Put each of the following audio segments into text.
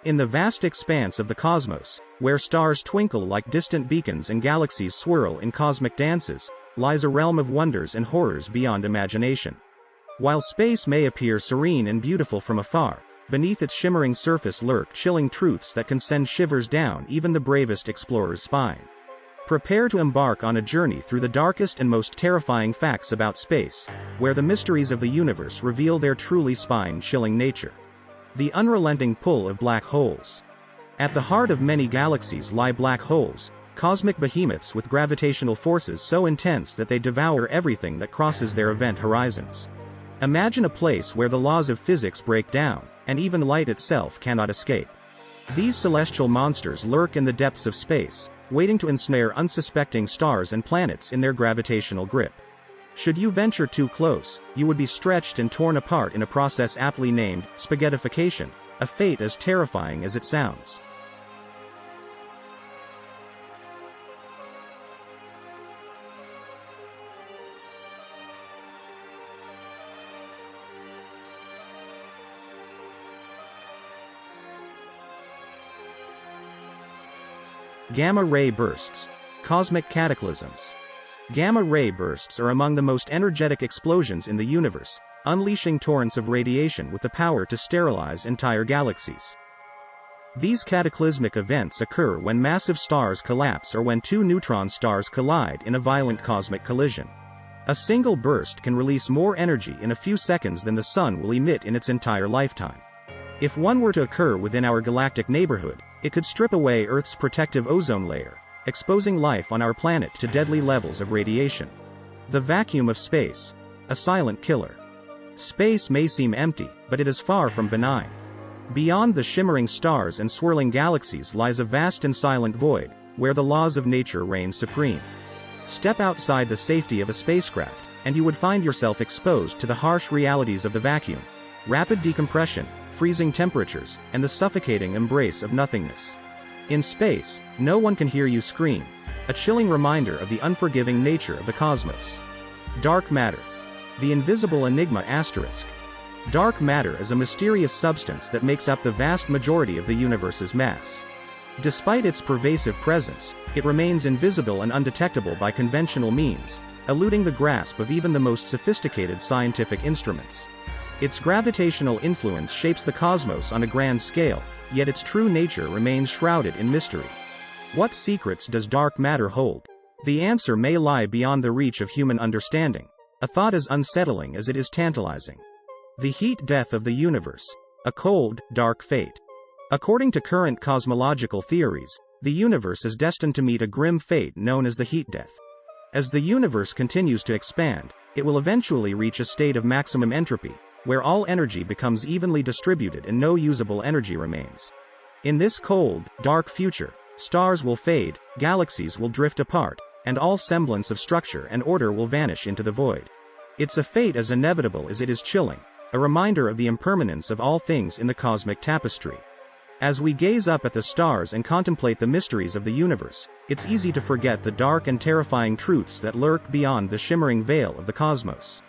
in the vast expanse of the cosmos, where stars twinkle like distant beacons and galaxies swirl in cosmic dances, lies a realm of wonders and horrors beyond imagination. While space may appear serene and beautiful from afar, beneath its shimmering surface lurk chilling truths that can send shivers down even the bravest explorer's spine. Prepare to embark on a journey through the darkest and most terrifying facts about space, where the mysteries of the universe reveal their truly spine-chilling nature. The unrelenting pull of black holes. At the heart of many galaxies lie black holes, cosmic behemoths with gravitational forces so intense that they devour everything that crosses their event horizons. Imagine a place where the laws of physics break down, and even light itself cannot escape. These celestial monsters lurk in the depths of space, waiting to ensnare unsuspecting stars and planets in their gravitational grip. Should you venture too close, you would be stretched and torn apart in a process aptly named spaghettification, a fate as terrifying as it sounds. Gamma-ray bursts. Cosmic cataclysms. Gamma-ray bursts are among the most energetic explosions in the universe, unleashing torrents of radiation with the power to sterilize entire galaxies. These cataclysmic events occur when massive stars collapse or when two neutron stars collide in a violent cosmic collision. A single burst can release more energy in a few seconds than the Sun will emit in its entire lifetime. If one were to occur within our galactic neighborhood, it could strip away Earth's protective ozone layer, exposing life on our planet to deadly levels of radiation. The vacuum of space. A silent killer. Space may seem empty, but it is far from benign. Beyond the shimmering stars and swirling galaxies lies a vast and silent void, where the laws of nature reign supreme. Step outside the safety of a spacecraft, and you would find yourself exposed to the harsh realities of the vacuum: rapid decompression, freezing temperatures, and the suffocating embrace of nothingness. In space, no one can hear you scream, a chilling reminder of the unforgiving nature of the cosmos. Dark matter. The invisible enigma asterisk. Dark matter is a mysterious substance that makes up the vast majority of the universe's mass. Despite its pervasive presence, it remains invisible and undetectable by conventional means, eluding the grasp of even the most sophisticated scientific instruments. Its gravitational influence shapes the cosmos on a grand scale, yet its true nature remains shrouded in mystery. What secrets does dark matter hold? The answer may lie beyond the reach of human understanding, a thought as unsettling as it is tantalizing. The heat death of the universe. A cold, dark fate. According to current cosmological theories, the universe is destined to meet a grim fate known as the heat death. As the universe continues to expand, it will eventually reach a state of maximum entropy, where all energy becomes evenly distributed and no usable energy remains. In this cold, dark future, stars will fade, galaxies will drift apart, and all semblance of structure and order will vanish into the void. It's a fate as inevitable as it is chilling, a reminder of the impermanence of all things in the cosmic tapestry. As we gaze up at the stars and contemplate the mysteries of the universe, it's easy to forget the dark and terrifying truths that lurk beyond the shimmering veil of the cosmos.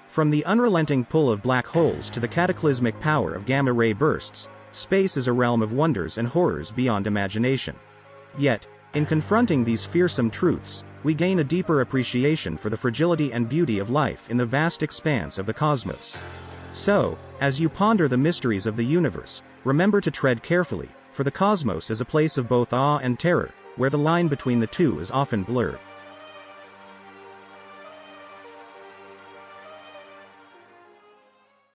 From the unrelenting pull of black holes to the cataclysmic power of gamma-ray bursts, space is a realm of wonders and horrors beyond imagination. Yet, in confronting these fearsome truths, we gain a deeper appreciation for the fragility and beauty of life in the vast expanse of the cosmos. So, as you ponder the mysteries of the universe, remember to tread carefully, for the cosmos is a place of both awe and terror, where the line between the two is often blurred.